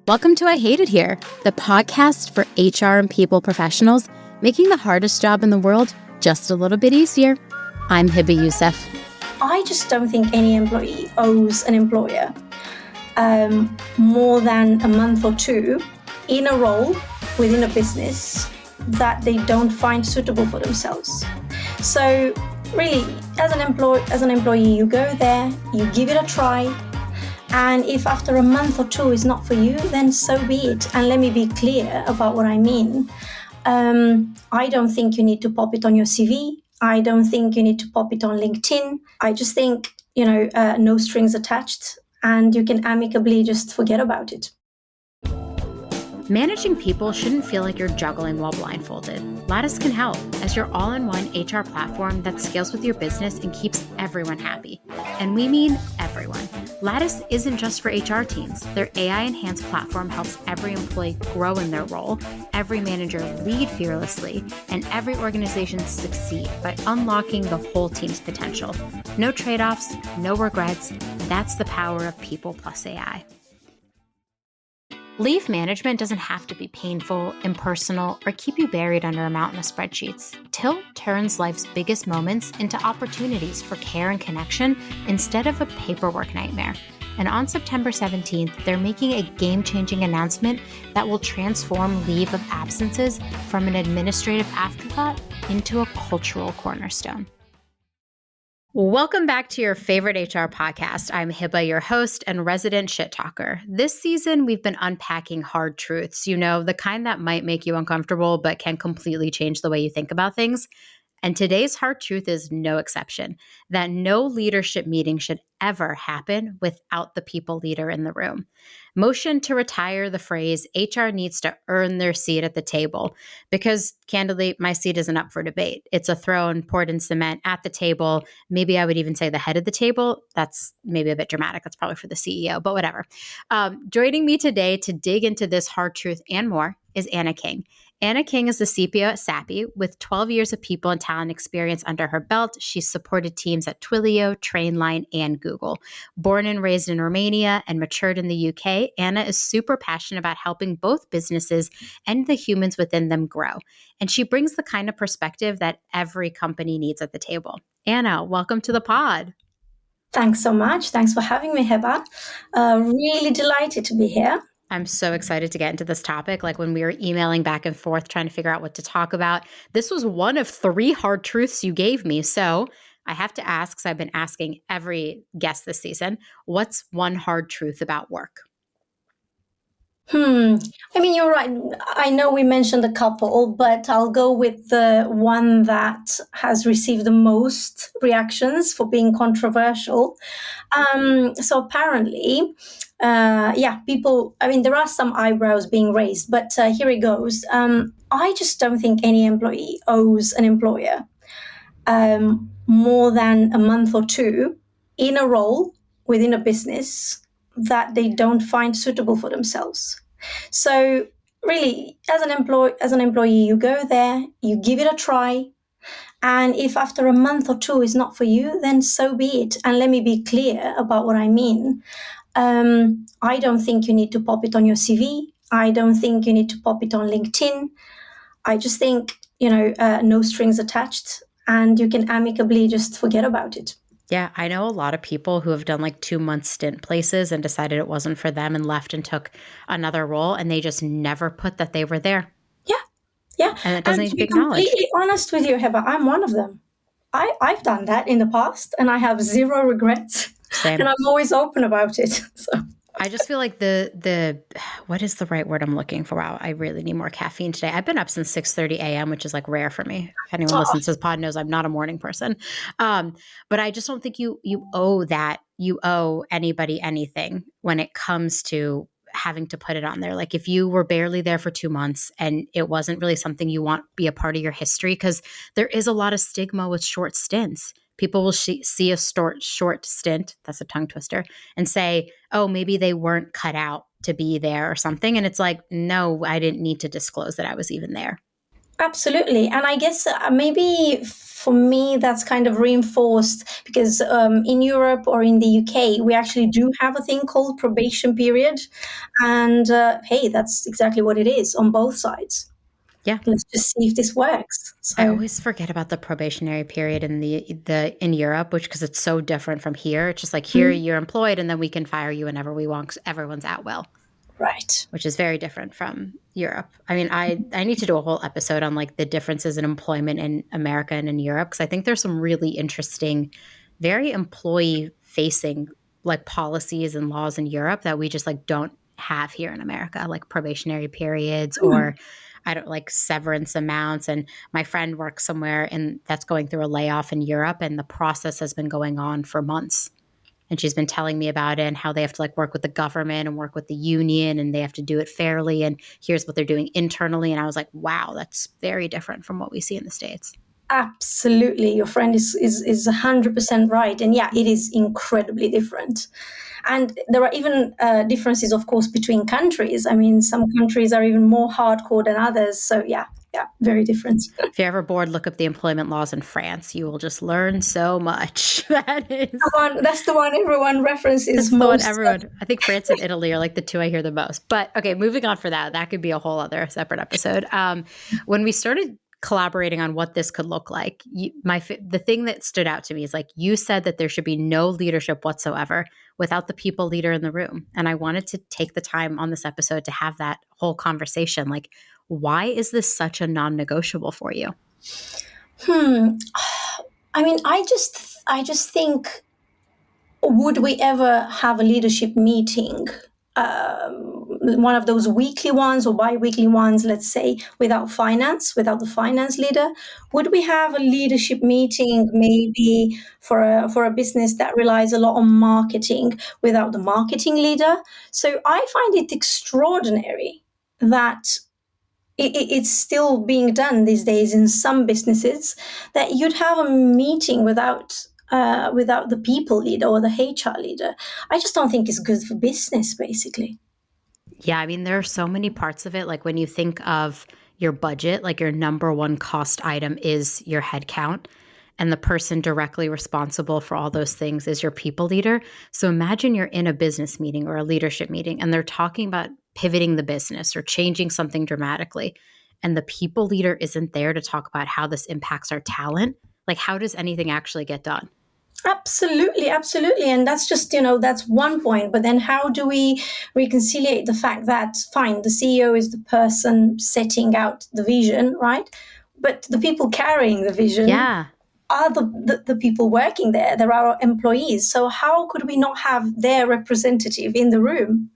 Welcome to I Hate It Here, the podcast for HR and people professionals, making the hardest job in the world just a little bit easier. I'm Hiba Youssef. I just don't think any employee owes an employer more than a month or two in a role within a business that they don't find suitable for themselves. So really, as an employee, you go there, you give it a try, and if after a month or two is not for you, then so be it. And let me be clear about what I mean. I don't think you need to pop it on your CV. I don't think you need to pop it on LinkedIn. I just think, no strings attached, and you can amicably just forget about it. Managing people shouldn't feel like you're juggling while blindfolded. Lattice can help as your all-in-one HR platform that scales with your business and keeps everyone happy. And we mean everyone. Lattice isn't just for HR teams. Their AI-enhanced platform helps every employee grow in their role, every manager lead fearlessly, and every organization succeed by unlocking the whole team's potential. No trade-offs, no regrets. That's the power of people plus AI. Leave management doesn't have to be painful, impersonal, or keep you buried under a mountain of spreadsheets. Till turns life's biggest moments into opportunities for care and connection instead of a paperwork nightmare. And on September 17th, they're making a game-changing announcement that will transform leave of absences from an administrative afterthought into a cultural cornerstone. Welcome back to your favorite HR podcast. I'm Hiba, your host and resident shit talker. This season, we've been unpacking hard truths, the kind that might make you uncomfortable, but can completely change the way you think about things. And today's hard truth is no exception, that no leadership meeting should ever happen without the people leader in the room. Motion to retire the phrase, HR needs to earn their seat at the table, because candidly, my seat isn't up for debate. It's a throne poured in cement at the table. Maybe I would even say the head of the table. That's maybe a bit dramatic. That's probably for the CEO, but whatever. Joining me today to dig into this hard truth and more is Anna King. Anna King is the CPO at SAPI. With 12 years of people and talent experience under her belt, she's supported teams at Twilio, Trainline, and Google. Born and raised in Romania and matured in the UK, Anna is super passionate about helping both businesses and the humans within them grow. And she brings the kind of perspective that every company needs at the table. Anna, welcome to the pod. Thanks so much. Thanks for having me, Hiba. Really delighted to be here. I'm so excited to get into this topic. Like when we were emailing back and forth trying to figure out what to talk about, this was one of 3 hard truths you gave me. So I have to ask, because I've been asking every guest this season, what's one hard truth about work? You're right. I know we mentioned a couple, but I'll go with the one that has received the most reactions for being controversial. So apparently, people, there are some eyebrows being raised, but here it goes. I just don't think any employee owes an employer more than a month or two in a role within a business that they don't find suitable for themselves. So really, as an employee, you go there, you give it a try, and if after a month or two is not for you, then so be it. And let me be clear about what I mean. I don't think you need to pop it on your CV. I don't think you need to pop it on LinkedIn. I just think, no strings attached, and you can amicably just forget about it. Yeah, I know a lot of people who have done like 2-month stint places and decided it wasn't for them and left and took another role, and they just never put that they were there. Yeah. And it doesn't need to be acknowledged. To be completely honest with you, Hiba, I'm one of them. I've done that in the past, and I have zero regrets. Same. And I'm always open about it. So I just feel like the what is the right word I'm looking for? Wow, I really need more caffeine today. I've been up since 6:30 a.m., which is like rare for me. If anyone listens to this pod knows I'm not a morning person. But I just don't think you owe anybody anything when it comes to having to put it on there. Like if you were barely there for 2 months and it wasn't really something you want be a part of your history, because there is a lot of stigma with short stints. People will see a short stint, that's a tongue twister, and say, oh, maybe they weren't cut out to be there or something. And it's like, no, I didn't need to disclose that I was even there. Absolutely. And I guess maybe for me, that's kind of reinforced because in Europe or in the UK, we actually do have a thing called probation period. And hey, that's exactly what it is on both sides. Yeah. Let's just see if this works. I So, always forget about the probationary period in the in Europe, which because it's so different from here. It's just like here mm, you're employed and then we can fire you whenever we want 'cause everyone's at will, right. which is very different from Europe. I mean, I need to do a whole episode on like the differences in employment in America and in Europe because I think there's some really interesting, very employee facing like policies and laws in Europe that we just like don't have here in America, like probationary periods Mm. or I don't like severance amounts. And my friend works somewhere and that's going through a layoff in Europe, and the process has been going on for months, and she's been telling me about it and how they have to like work with the government and work with the union and they have to do it fairly, and here's what they're doing internally. And I was like, wow, that's very different from what we see in the States. Absolutely. Your friend is 100% right. And yeah, it is incredibly different. And there are even differences, of course, between countries. I mean, some countries are even more hardcore than others. So yeah, yeah, very different. If you're ever bored, look up the employment laws in France. You will just learn so much. That is That's the one everyone references That's the one most. everyone, I think France and Italy are like the two I hear the most. But okay, moving on for that. That could be a whole other separate episode. When we started collaborating on what this could look like, the thing that stood out to me is like you said that there should be no leadership whatsoever without the people leader in the room. And I wanted to take the time on this episode to have that whole conversation. Like, why is this such a non-negotiable for you? Hmm. I mean, I just think, would we ever have a leadership meeting, one of those weekly ones or bi-weekly ones, let's say, without the finance leader? Would we have a leadership meeting maybe for a business that relies a lot on marketing without the marketing leader? So I find it extraordinary that it's still being done these days in some businesses, that you'd have a meeting without the people leader or the HR leader. I just don't think it's good for business, basically. Yeah, I mean, there are so many parts of it. Like when you think of your budget, like your number one cost item is your head count. And the person directly responsible for all those things is your people leader. So imagine you're in a business meeting or a leadership meeting and they're talking about pivoting the business or changing something dramatically. And the people leader isn't there to talk about how this impacts our talent. Like, how does anything actually get done? Absolutely, absolutely. And that's just, that's one point. But then how do we reconciliate the fact that, fine, the CEO is the person setting out the vision, right? But the people carrying the vision Yeah. are the people working there. There are employees. So how could we not have their representative in the room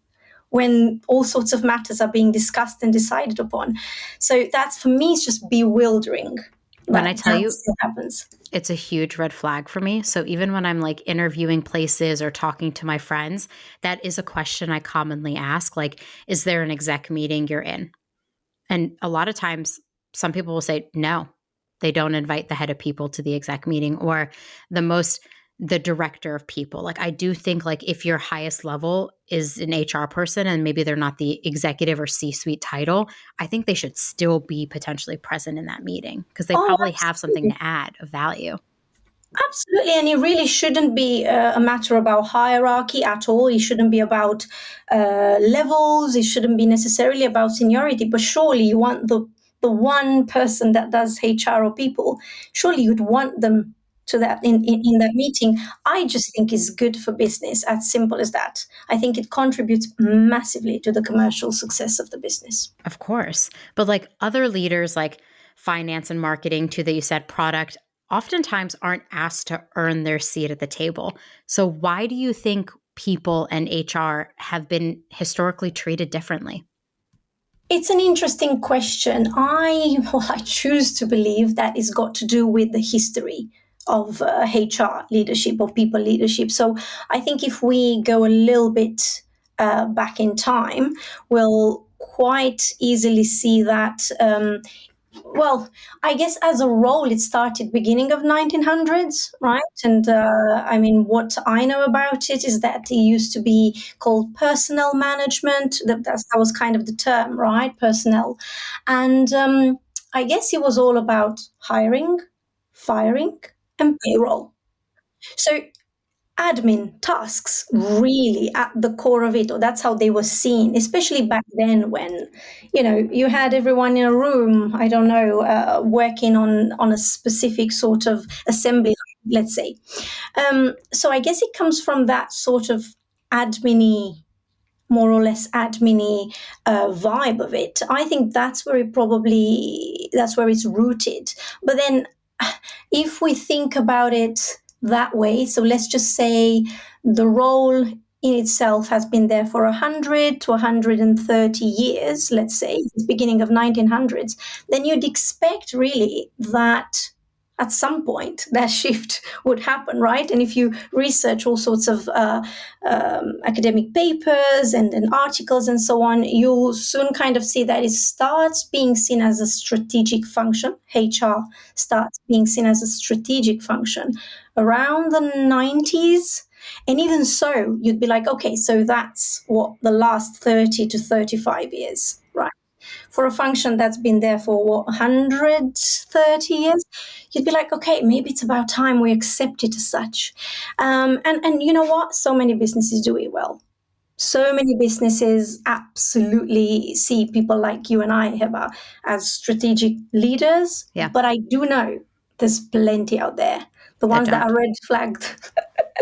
when all sorts of matters are being discussed and decided upon? So that's, for me, it's just bewildering When that I tell that you, still happens. it's a huge red flag for me. So even when I'm like interviewing places or talking to my friends, that is a question I commonly ask. Like, is there an exec meeting you're in? And a lot of times, some people will say no, they don't invite the head of people to the exec meeting or the director of people. Like, I do think like if your highest level is an HR person and maybe they're not the executive or C-suite title, I think they should still be potentially present in that meeting because they Oh, probably have something absolutely. to add of value. Absolutely, and it really shouldn't be a matter about hierarchy at all. It shouldn't be about levels. It shouldn't be necessarily about seniority. But surely you want the one person that does HR or people. Surely you'd want them to that in that meeting. I just think is good for business. As simple as that. I think it contributes massively to the commercial success of the business. Of course. But like other leaders, like finance and marketing, too, that you said product, oftentimes aren't asked to earn their seat at the table. So why do you think people and HR have been historically treated differently? It's an interesting question. I choose to believe that it's got to do with the history of HR leadership or people leadership. So I think if we go a little bit back in time, we'll quite easily see that. Well, I guess as a role, it started beginning of 1900s, right? And I mean, what I know about it is that it used to be called personnel management. That was kind of the term, right? Personnel, and I guess it was all about hiring, firing, and payroll. So admin tasks really at the core of it, or that's how they were seen, especially back then when, you had everyone in a room, I don't know, working on a specific sort of assembly line, let's say. So I guess it comes from that sort of admin more or less admin vibe of it. I think that's where it's rooted. But then if we think about it that way, so let's just say the role in itself has been there for 100 to 130 years, let's say, it's beginning of 1900s, then you'd expect really that at some point that shift would happen, right? And if you research all sorts of academic papers and articles and so on, you'll soon kind of see that it starts being seen as a strategic function. HR starts being seen as a strategic function around the 90s. And even so, you'd be like, okay, so that's what the last 30 to 35 years, right? For a function that's been there for what, 130 years, you'd be like, okay, maybe it's about time we accept it as such. And you know what? So many businesses do it well. So many businesses absolutely see people like you and I, Heba, as strategic leaders. Yeah. But I do know there's plenty out there. The ones that are red flagged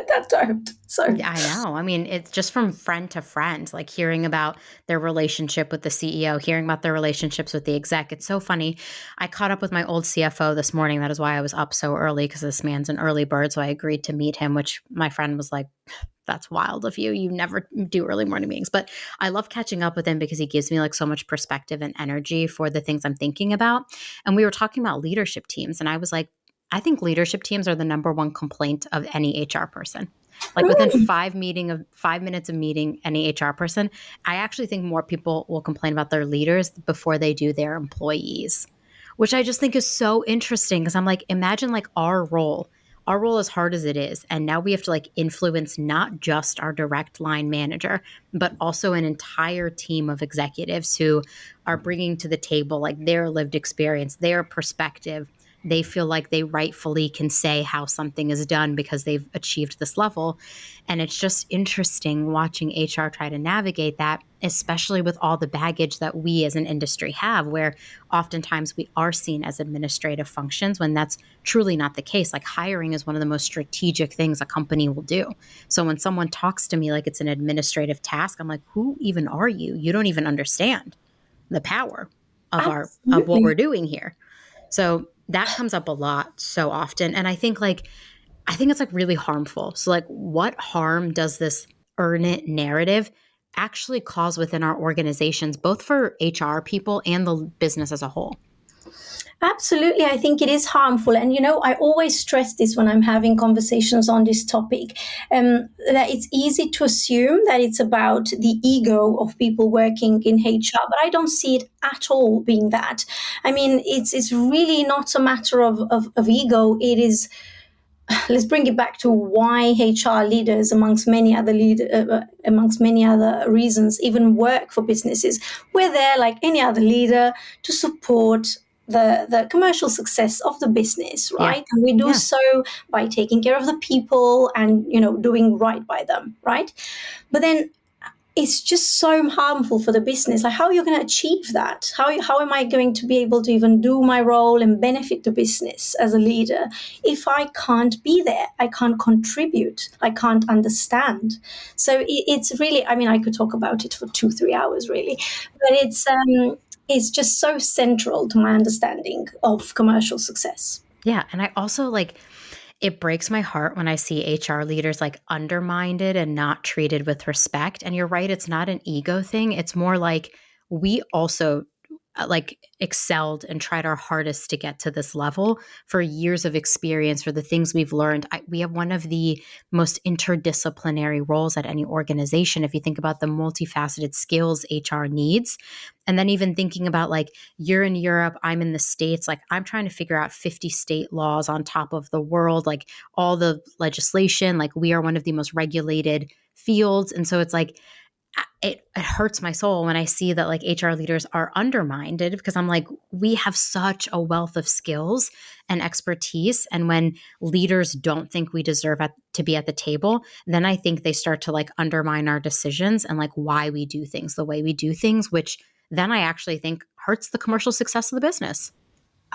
that don't. So I know. I mean, it's just from friend to friend, like hearing about their relationship with the CEO, hearing about their relationships with the exec. It's so funny. I caught up with my old CFO this morning. That is why I was up so early, because this man's an early bird. So I agreed to meet him, which my friend was like, that's wild of you. You never do early morning meetings. But I love catching up with him because he gives me like so much perspective and energy for the things I'm thinking about. And we were talking about leadership teams. And I was like, I think leadership teams are the number one complaint of any HR person. Like within 5 minutes of meeting any HR person, I actually think more people will complain about their leaders before they do their employees, which I just think is so interesting, because I'm like, imagine like our role as hard as it is. And now we have to like influence not just our direct line manager, but also an entire team of executives who are bringing to the table like their lived experience, their perspective. They feel like they rightfully can say how something is done because they've achieved this level. And it's just interesting watching HR try to navigate that, especially with all the baggage that we as an industry have, where oftentimes we are seen as administrative functions when that's truly not the case. Like hiring is one of the most strategic things a company will do. So when someone talks to me like it's an administrative task, I'm like, who even are you? You don't even understand the power of of what absolutely. we're doing here. So that comes up a lot so often. And I think it's like really harmful. So like, what harm does this earn it narrative actually cause within our organizations, both for HR people and the business as a whole? Absolutely, I think it is harmful. And, I always stress this when I'm having conversations on this topic, that it's easy to assume that it's about the ego of people working in HR, but I don't see it at all being that. I mean, it's really not a matter of ego. It is, let's bring it back to why HR leaders, amongst many other reasons, even work for businesses. We're there like any other leader to support the commercial success of the business, right? Yeah. And we do Yeah. so by taking care of the people and doing right by them, right? But then it's just so harmful for the business. Like, how are you going to achieve that? How am I going to be able to even do my role and benefit the business as a leader if I can't be there? I can't contribute. I can't understand. So it's really, I mean, I could talk about it for 2-3 hours, really, but it's just so central to my understanding of commercial success. Yeah. And I also like, it breaks my heart when I see HR leaders like undermined and not treated with respect. And you're right, it's not an ego thing. It's more like we also like excelled and tried our hardest to get to this level for years of experience, for the things we've learned. We have one of the most interdisciplinary roles at any organization. If you think about the multifaceted skills HR needs, and then even thinking about like you're in Europe, I'm in the States, like I'm trying to figure out 50 state laws on top of the world, like all the legislation, like we are one of the most regulated fields. And so it's like, it hurts my soul when I see that like HR leaders are undermined, because I'm like, we have such a wealth of skills and expertise. And when leaders don't think we deserve to be at the table, then I think they start to like undermine our decisions and like why we do things the way we do things, which then I actually think hurts the commercial success of the business.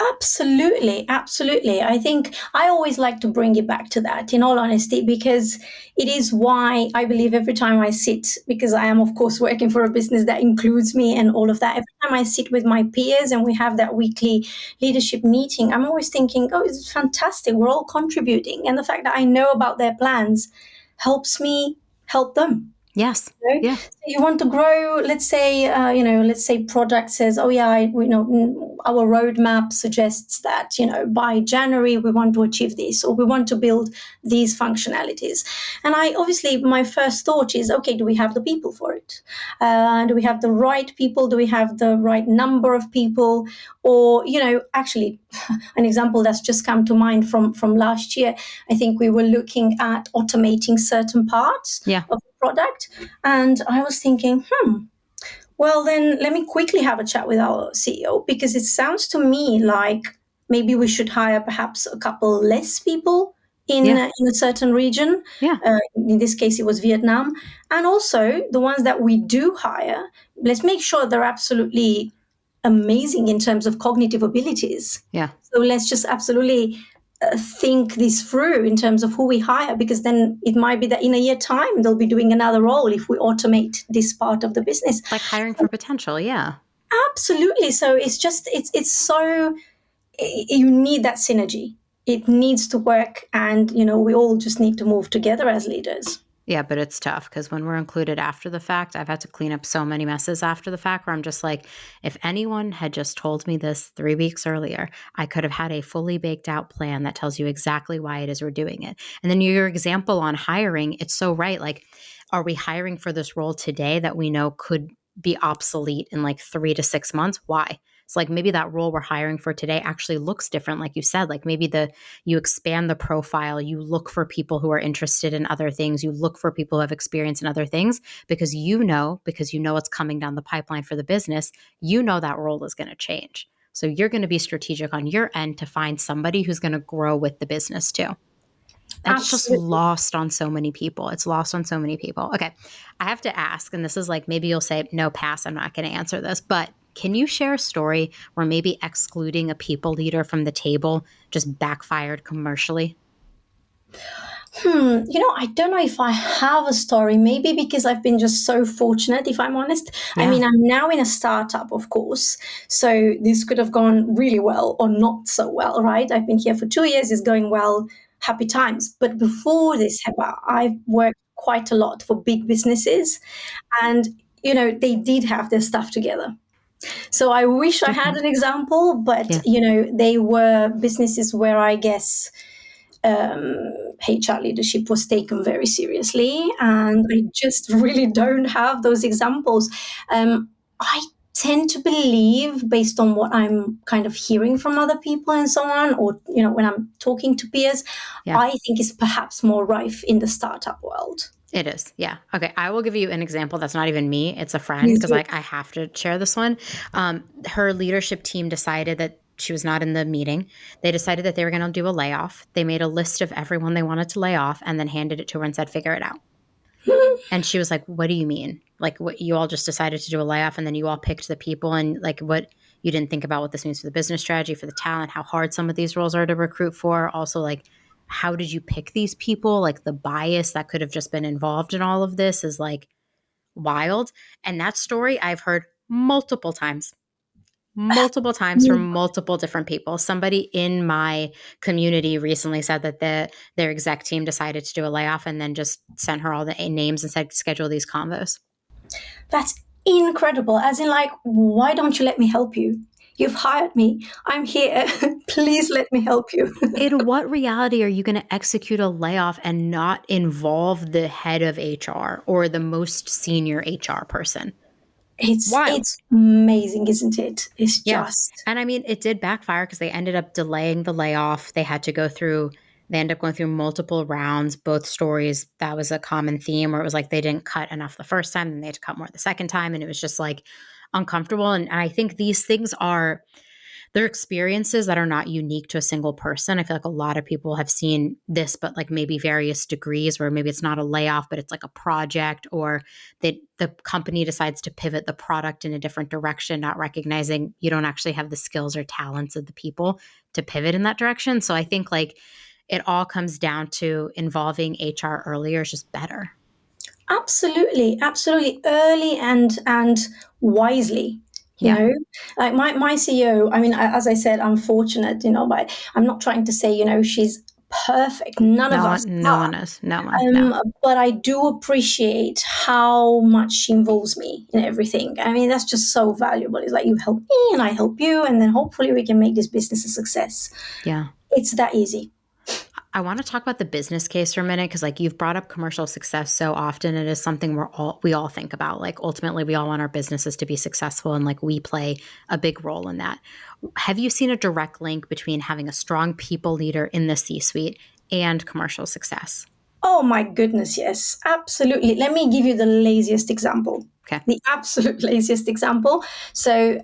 Absolutely, absolutely. I think I always like to bring it back to that, in all honesty, because it is why I believe every time I sit, because I am, of course, working for a business that includes me and all of that, every time I sit with my peers and we have that weekly leadership meeting, I'm always thinking, oh, it's fantastic. We're all contributing. And the fact that I know about their plans helps me help them. Yes. Know? Yeah. So you want to grow, let's say, let's say product says, oh yeah, our roadmap suggests that, by January we want to achieve this, or we want to build these functionalities. And my first thought is, okay, do we have the people for it? Do we have the right people? Do we have the right number of people? Or, actually, an example that's just come to mind from last year, I think we were looking at automating certain parts of the product. And I was thinking, well, then let me quickly have a chat with our CEO, because it sounds to me like maybe we should hire perhaps a couple less people in a certain region. Yeah. In this case, it was Vietnam. And also the ones that we do hire, let's make sure they're absolutely amazing in terms of cognitive abilities. Yeah. So let's just absolutely think this through in terms of who we hire, because then it might be that in a year time they'll be doing another role if we automate this part of the business. Like hiring for potential. Yeah. Absolutely. So it's so, you need that synergy. It needs to work, and we all just need to move together as leaders. Yeah, but it's tough because when we're included after the fact, I've had to clean up so many messes after the fact where I'm just like, if anyone had just told me this 3 weeks earlier, I could have had a fully baked out plan that tells you exactly why it is we're doing it. And then your example on hiring, it's so right. Like, are we hiring for this role today that we know could be obsolete in like 3 to 6 months? Why? It's like maybe that role we're hiring for today actually looks different. Like you said, like maybe you expand the profile, you look for people who are interested in other things, you look for people who have experience in other things because you know what's coming down the pipeline for the business, that role is going to change. So you're going to be strategic on your end to find somebody who's going to grow with the business too. That's just Absolutely. lost on so many people. It's lost on so many people. Okay. I have to ask, and this is like, maybe you'll say, no, pass, I'm not going to answer this, but can you share a story where maybe excluding a people leader from the table just backfired commercially? I don't know if I have a story, maybe because I've been just so fortunate, if I'm honest. I Yeah. mean, I'm now in a startup, of course. So this could have gone really well or not so well, right? I've been here for 2 years, it's going well, happy times. But before this, Heba, I've worked quite a lot for big businesses, and, they did have their stuff together. So I wish I had Okay. an example, but, Yeah. they were businesses where I guess HR leadership was taken very seriously, and I just really don't have those examples. I tend to believe, based on what I'm kind of hearing from other people and so on, or when I'm talking to peers, Yeah. I think it's perhaps more rife in the startup world. It is. Yeah. Okay. I will give you an example that's not even me. It's a friend Please because do. like I have to share this one. Her leadership team decided that she was not in the meeting. They decided that they were going to do a layoff. They made a list of everyone they wanted to lay off and then handed it to her and said, figure it out. And she was like, what do you mean? Like, what, you all just decided to do a layoff and then you all picked the people, and like, what, you didn't think about what this means for the business strategy, for the talent, how hard some of these roles are to recruit for. Also, like, how did you pick these people? Like, the bias that could have just been involved in all of this is like wild. And that story I've heard multiple times from multiple different people. Somebody in my community recently said that their exec team decided to do a layoff and then just sent her all the names and said, schedule these convos. That's incredible. As in, like, why don't you let me help you? You've hired me. I'm here. Please let me help you. In what reality are you going to execute a layoff and not involve the head of HR or the most senior HR person? Wild. It's amazing, isn't it? It's Yeah. just And I mean, it did backfire because they ended up delaying the layoff. They had to go through They end up going through multiple rounds, both stories. That was a common theme where it was like they didn't cut enough the first time and they had to cut more the second time. And it was just like uncomfortable. And I think these things are, they're experiences that are not unique to a single person. I feel like a lot of people have seen this, but like maybe various degrees where maybe it's not a layoff, but it's like a project, or that the company decides to pivot the product in a different direction, not recognizing you don't actually have the skills or talents of the people to pivot in that direction. So I think like it all comes down to involving HR earlier is just better. Absolutely, absolutely, early and wisely. You Yeah. know, like my CEO. I mean, as I said, I'm fortunate. But I'm not trying to say she's perfect. None of us No are. one is. No one. No. But I do appreciate how much she involves me in everything. I mean, that's just so valuable. It's like you help me and I help you, and then hopefully we can make this business a success. Yeah. It's that easy. I want to talk about the business case for a minute because like you've brought up commercial success so often. It is something we all think about. Like ultimately we all want our businesses to be successful and like we play a big role in that. Have you seen a direct link between having a strong people leader in the C-suite and commercial success? Oh my goodness, yes, absolutely. Let me give you the laziest example. Okay. The absolute laziest example. So,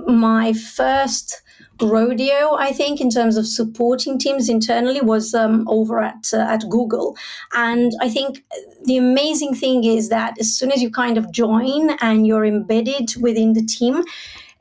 my first rodeo, I think, in terms of supporting teams internally, was over at Google, and I think the amazing thing is that as soon as you kind of join and you're embedded within the team,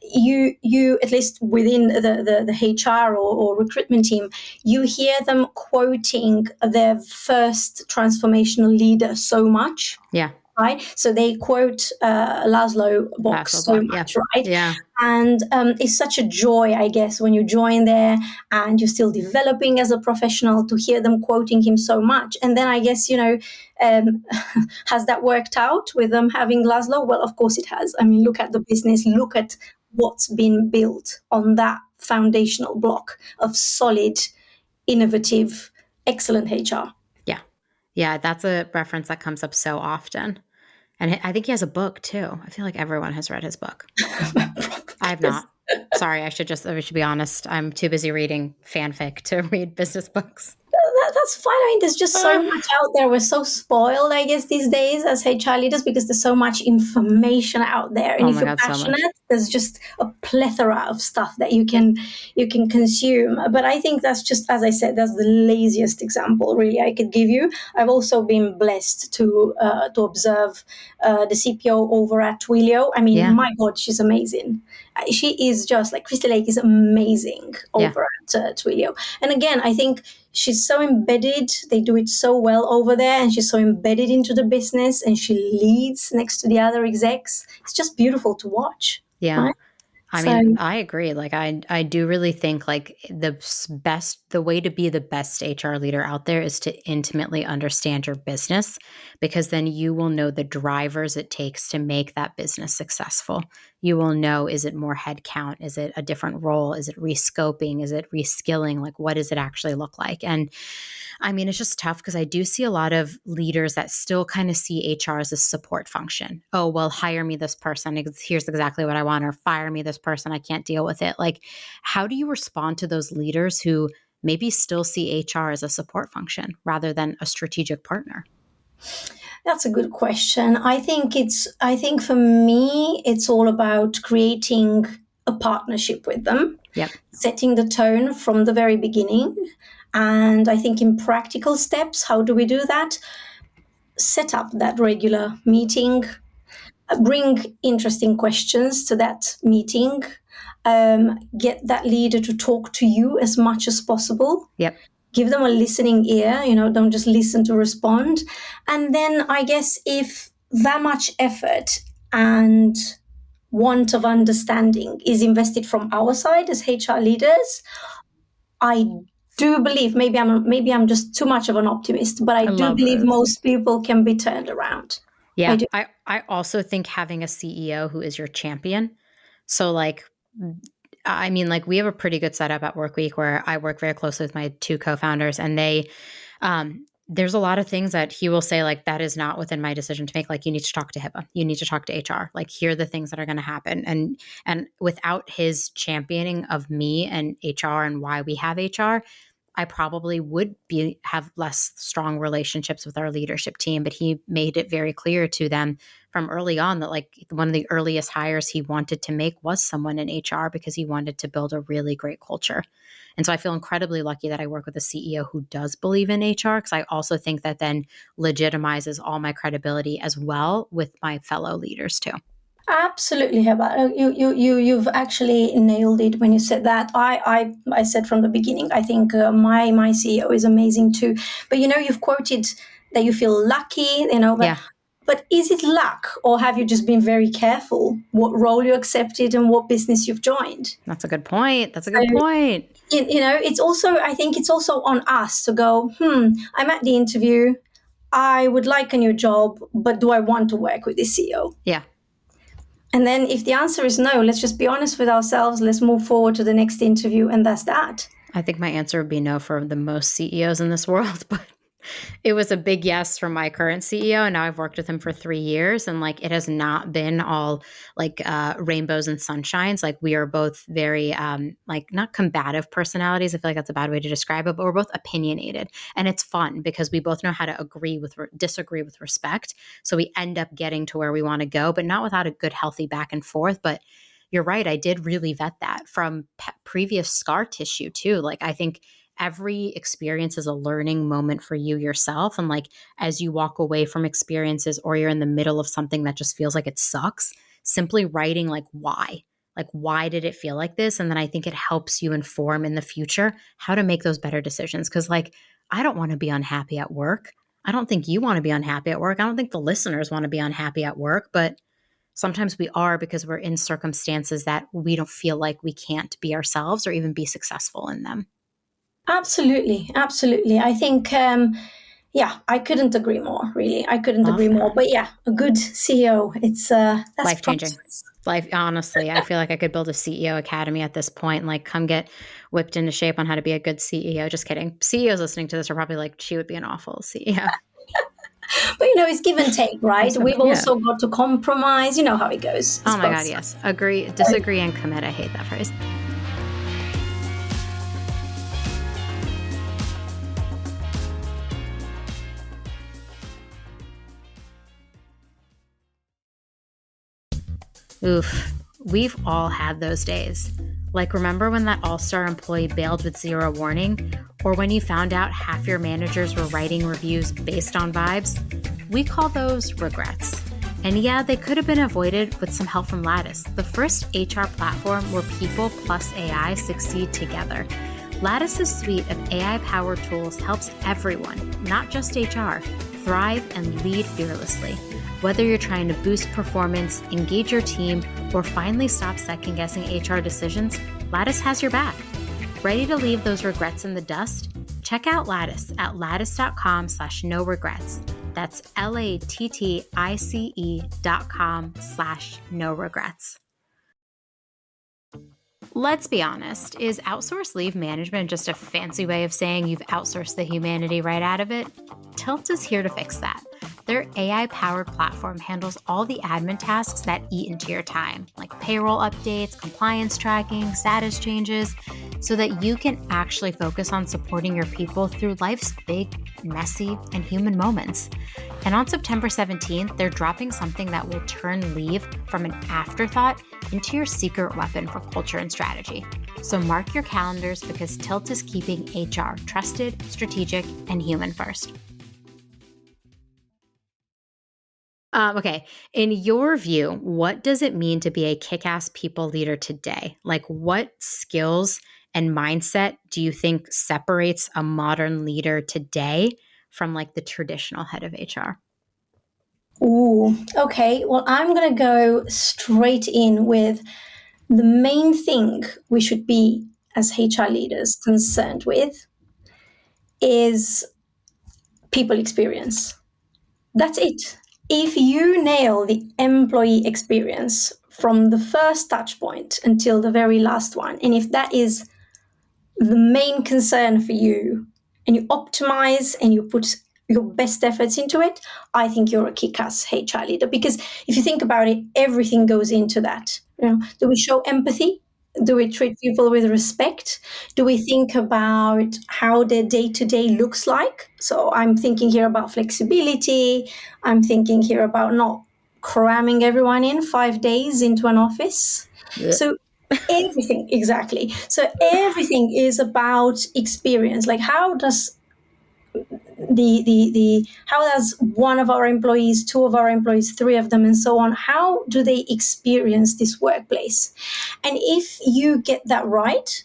you at least within the HR or recruitment team, you hear them quoting their first transformational leader so much, Yeah. right? So they quote Laszlo Box Laszlo so Bock. Yeah. much, right? Yeah. And it's such a joy, I guess, when you join there and you're still developing as a professional to hear them quoting him so much. And then I guess, has that worked out with them having Laszlo? Well, of course it has. I mean, look at the business, look at what's been built on that foundational block of solid, innovative, excellent HR. Yeah. Yeah. That's a reference that comes up so often. And I think he has a book too. I feel like everyone has read his book. I have not. Sorry, I should be honest. I'm too busy reading fanfic to read business books. That's fine. I mean, there's just so much out there. We're so spoiled, I guess, these days as HR leaders because there's so much information out there. And Oh if my you're God, so passionate, much. there's just a plethora of stuff that you can consume. But I think that's just, as I said, that's the laziest example really I could give you. I've also been blessed to observe the CPO over at Twilio. I mean, Yeah. my God, she's amazing. She is just like Christy Lake is amazing Yeah. over at Twilio. And again, I think she's so embedded. They do it so well over there, and she's so embedded into the business, and she leads next to the other execs. It's just beautiful to watch, Yeah. right? I So mean, I agree. Like, I do really think like the way to be the best HR leader out there is to intimately understand your business, because then you will know the drivers it takes to make that business successful. You will know, is it more headcount? Is it a different role? Is it rescoping? Is it reskilling? Like, what does it actually look like? And I mean, it's just tough because I do see a lot of leaders that still kind of see HR as a support function. Oh, well, hire me this person. Here's exactly what I want, or fire me this person. I can't deal with it. Like, how do you respond to those leaders who maybe still see HR as a support function rather than a strategic partner? that's a good question. I think for me, it's all about creating a partnership with them, Yep. setting the tone from the very beginning. And I think in practical steps, how do we do that? Set up that regular meeting, bring interesting questions to that meeting, get that leader to talk to you as much as possible, Yep. give them a listening ear, don't just listen to respond. And then I guess if that much effort and want of understanding is invested from our side as HR leaders, I do believe maybe I'm just too much of an optimist, but I I do love believe this. most people can be turned around. I Yeah. do. I also think having a CEO who is your champion. So like, I mean, like we have a pretty good setup at Workweek where I work very closely with my two co-founders, and there's a lot of things that he will say, like, that is not within my decision to make. Like, you need to talk to HIPAA. You need to talk to HR. Like, here are the things that are going to happen. And without his championing of me and HR and why we have HR, I probably would have less strong relationships with our leadership team. But he made it very clear to them from early on that like one of the earliest hires he wanted to make was someone in HR because he wanted to build a really great culture. And so I feel incredibly lucky that I work with a CEO who does believe in HR, because I also think that then legitimizes all my credibility as well with my fellow leaders too. Absolutely, Heba. You've actually nailed it when you said that. I said from the beginning, I think my CEO is amazing too. But you've quoted that you feel lucky, but Yeah, but is it luck, or have you just been very careful what role you accepted and what business you've joined? that's a good point. That's a So, good point. it's also, I think it's also on us to go, I'm at the interview. I would like a new job, but do I want to work with this CEO? Yeah. And then if the answer is no, let's just be honest with ourselves. Let's move forward to the next interview. And that's that. I think my answer would be no for the most CEOs in this world, but it was a big yes from my current CEO. And now I've worked with him for 3 years. And like, it has not been all like rainbows and sunshines. Like we are both very like not combative personalities. I feel like that's a bad way to describe it, but we're both opinionated. And it's fun because we both know how to disagree with respect. So we end up getting to where we want to go, but not without a good, healthy back and forth. But you're right. I did really vet that from previous scar tissue too. Like I think every experience is a learning moment for you yourself. And like as you walk away from experiences or you're in the middle of something that just feels like it sucks, simply writing like why did it feel like this? And then I think it helps you inform in the future how to make those better decisions. Cause like I don't want to be unhappy at work. I don't think you want to be unhappy at work. I don't think the listeners want to be unhappy at work, but sometimes we are because we're in circumstances that we don't feel like we can't be ourselves or even be successful in them. Absolutely. Absolutely. I think, yeah, I couldn't agree more, really. I couldn't Love agree more. that. But yeah, a good CEO, that's Life changing. priceless. Life, honestly, I feel like I could build a CEO academy at this point. Like, come get whipped into shape on how to be a good CEO. Just kidding. CEOs listening to this are probably like, she would be an awful CEO. But it's give and take, right? We've Yeah. also got to compromise. You know how it goes. It's Oh my both God, yes. Agree, disagree, and commit. I hate that phrase. Oof, we've all had those days. Like, remember when that all-star employee bailed with zero warning? Or when you found out half your managers were writing reviews based on vibes? We call those regrets. And yeah, they could have been avoided with some help from Lattice, the first HR platform where people plus AI succeed together. Lattice's suite of AI-powered tools helps everyone, not just HR, thrive and lead fearlessly. Whether you're trying to boost performance, engage your team, or finally stop second-guessing HR decisions, Lattice has your back. Ready to leave those regrets in the dust? Check out Lattice at lattice.com/no regrets. That's LATTICE.com/no regrets. Let's be honest, is outsourced leave management just a fancy way of saying you've outsourced the humanity right out of it? Tilt is here to fix that. Their AI-powered platform handles all the admin tasks that eat into your time, like payroll updates, compliance tracking, status changes, so that you can actually focus on supporting your people through life's big, messy, and human moments. And on September 17th, they're dropping something that will turn leave from an afterthought into your secret weapon for culture and strategy. So mark your calendars because Tilt is keeping HR trusted, strategic, and human first. Okay. In your view, what does it mean to be a kick-ass people leader today? Like, what skills and mindset do you think separates a modern leader today from like the traditional head of HR? Ooh, okay. Well, I'm going to go straight in with the main thing we should be as HR leaders concerned with is people experience. That's it. If you nail the employee experience from the first touch point until the very last one, and if that is the main concern for you, and you optimize and you put your best efforts into it, I think you're a kick-ass HR leader. Because if you think about it, everything goes into that. Do we show empathy? Do we treat people with respect? Do we think about how their day to day looks like? So I'm thinking here about flexibility. I'm thinking here about not cramming everyone in 5 days into an office. Ugh. So everything, exactly. So everything is about experience. Like how does the how does one of our employees, two of our employees, three of them, and so on, how do they experience this workplace? And if you get that right,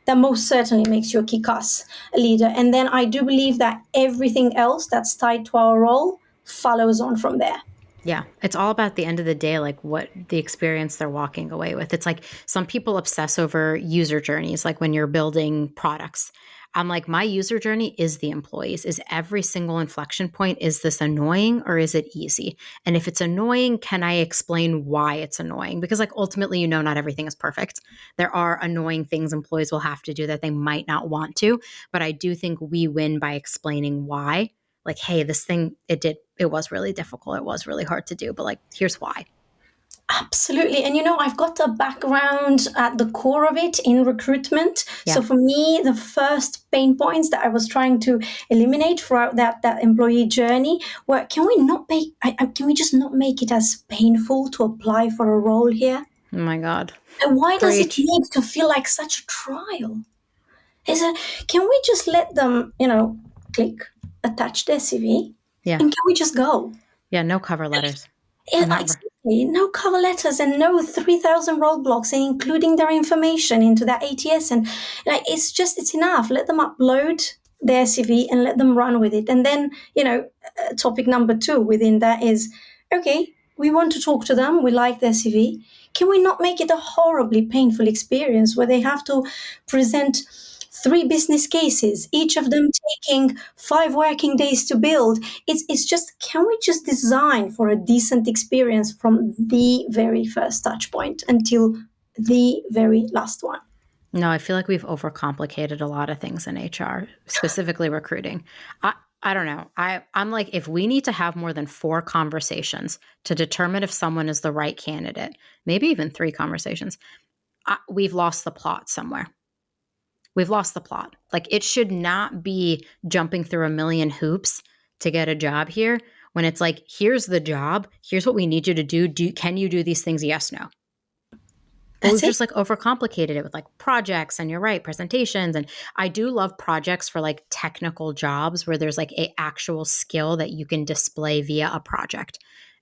that most certainly makes you a kick-ass leader. And then I do believe that everything else that's tied to our role follows on from there. Yeah, it's all about the end of the day, like what the experience they're walking away with. It's like some people obsess over user journeys, like when you're building products. I'm like, my user journey is the employees. Is every single inflection point, is this annoying or is it easy? And if it's annoying, can I explain why it's annoying? Because, like, ultimately, not everything is perfect. There are annoying things employees will have to do that they might not want to. But I do think we win by explaining why. Like, hey, this thing, it was really difficult. It was really hard to do, but like, here's why. Absolutely. And I've got a background at the core of it in recruitment. Yeah. So for me, the first pain points that I was trying to eliminate throughout that employee journey were, can we just not make it as painful to apply for a role here? Oh my God. And why does it Preach. need to feel like such a trial? Can we just let them, click, attach their CV, Yeah. and can we just go? Yeah. No cover letters. Yeah, I'm not. exactly. No cover letters and no 3,000 roadblocks and including their information into that ATS. And it's enough. Let them upload their CV and let them run with it. And then, topic number 2 within that is, okay, we want to talk to them. We like their CV. Can we not make it a horribly painful experience where they have to present 3 business cases, each of them taking 5 working days to build? It's just, can we just design for a decent experience from the very first touch point until the very last one? No, I feel like we've overcomplicated a lot of things in HR, specifically recruiting. I don't know. I'm like, if we need to have more than 4 conversations to determine if someone is the right candidate, maybe even 3 conversations, we've lost the plot somewhere. We've lost the plot. Like, it should not be jumping through a million hoops to get a job here when it's like, here's the job. Here's what we need you to do. Can you do these things? Yes, no. But That's we've it. just like overcomplicated it with like projects, and you're right, presentations. And I do love projects for like technical jobs where there's like a actual skill that you can display via a project.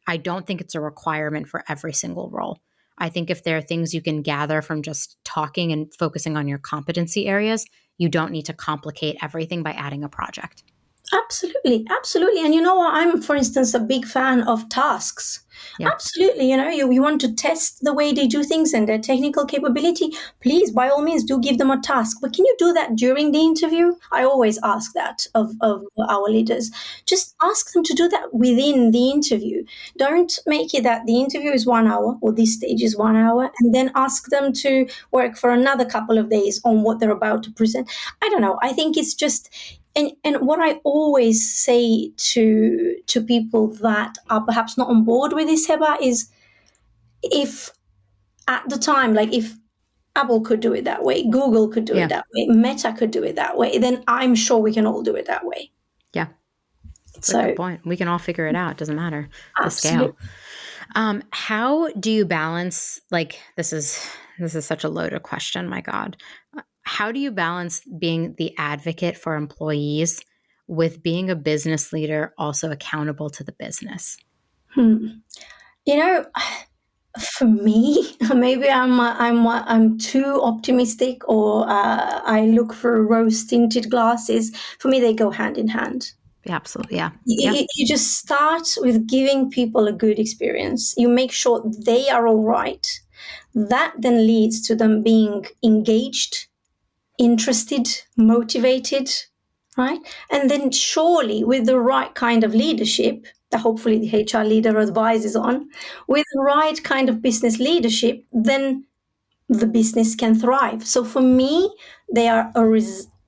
I don't think it's a requirement for every single role. I think if there are things you can gather from just talking and focusing on your competency areas, you don't need to complicate everything by adding a project. Absolutely, absolutely. And you know what? I'm, for instance, a big fan of tasks. Yeah. Absolutely. You want to test the way they do things and their technical capability. Please, by all means, do give them a task. But can you do that during the interview? I always ask that of our leaders. Just ask them to do that within the interview. Don't make it that the interview is 1 hour or this stage is 1 hour and then ask them to work for another couple of days on what they're about to present. I don't know. I think it's just, and what I always say to people that are perhaps not on board with this, Heba, is, if at the time, like if Apple could do it that way, Google could do Yeah. it that way, Meta could do it that way, then I'm sure we can all do it that way. Yeah. That's a So good point. We can all figure it out. It doesn't matter the absolutely. scale. How do you balance, like, this is such a loaded question, my God. How do you balance being the advocate for employees with being a business leader also accountable to the business? You know, for me, maybe I'm too optimistic, or I look for rose tinted glasses. For me, they go hand in hand. Yeah, absolutely. Yeah. Yeah. You just start with giving people a good experience. You make sure they are all right. That then leads to them being engaged, interested, motivated, right? And then surely with the right kind of leadership that hopefully the HR leader advises on, with the right kind of business leadership, then the business can thrive. So for me, they are